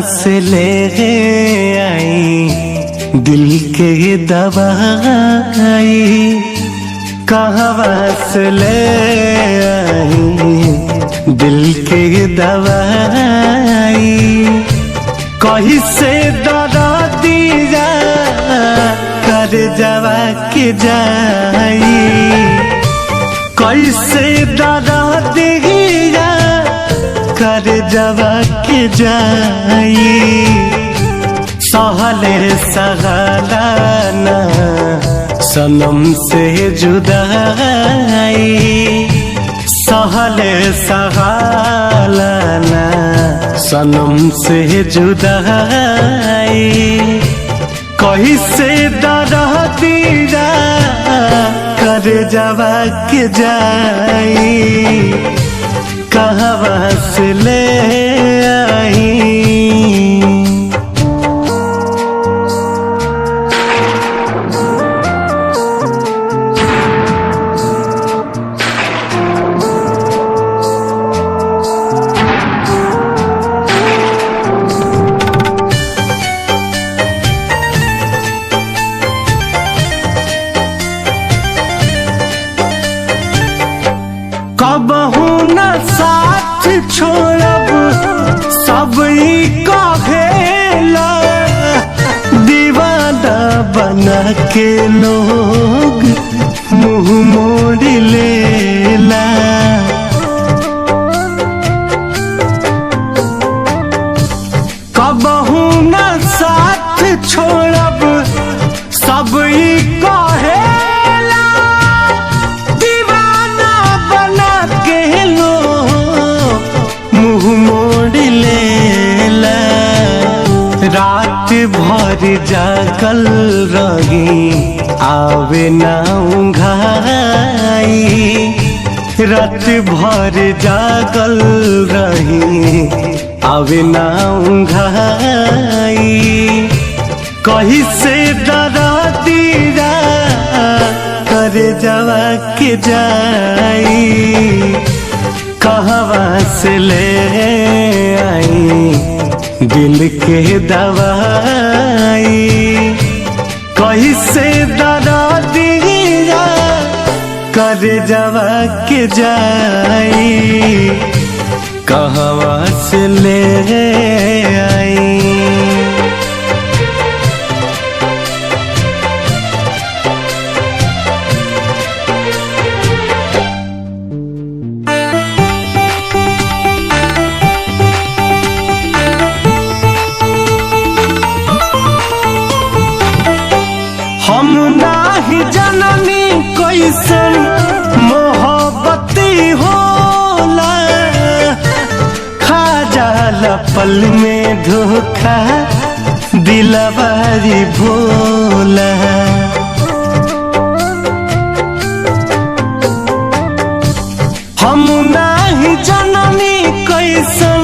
से ले आई दिल के दवाई, कहवा से ले आई दिल के दवाई, कहीं से दरा दिया कर जवा के जाई, कैसे दरा दिया कर जवा के जाई, सहले सहलाना सनम से जुदाई, सहले सहलाना सनम से जुदाई, कहीं से दरा दिया कर जवा के जाई, कहवा से ले आई। कबहू न साथ छोड़ब सब कहेला, दीवाना बना के लोग मुँह मोड़ लेला, कबहू न साथ छोड़ब सब कहेला, दीवाना बना के लोग मुँह मोड़ लेला, रात भर जागल रही आवे ना उंघाई, रात भर जागल रही आवे ना उंघाई, कहीं से डरा दिया कर जवा के जाई, कहवा से ले आई दिल के दवाई, कहीं से डरा दिया कर जवा के जाई, कहवा से ले आई। हम नाही जननी कैसन मोहब्बती होला, खा जाला पल में धोखा दिलवारी भोला, हम नाही जननी कैसन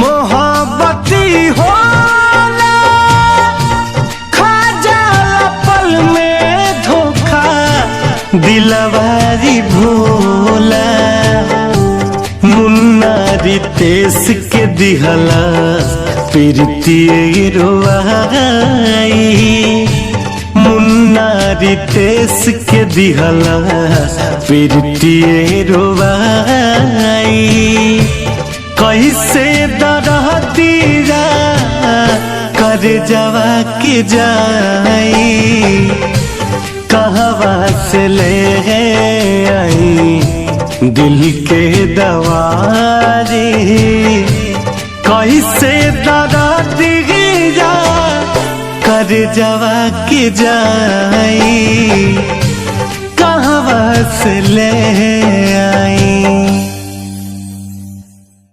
मोहब्बती होला, खा जाला पल में धोखा दिलवारी भोला, मुन्ना रितेश के दिहला प्रीति रोवाई, मुन्ना रितेश के दिहला प्रीति रोवाई, कैसे दरा दिया कर जवा के जाई, कहवा से ले आई दिल के दवाई, कैसे दरा दिया कर जवा के जाई, कहवा से ले आई।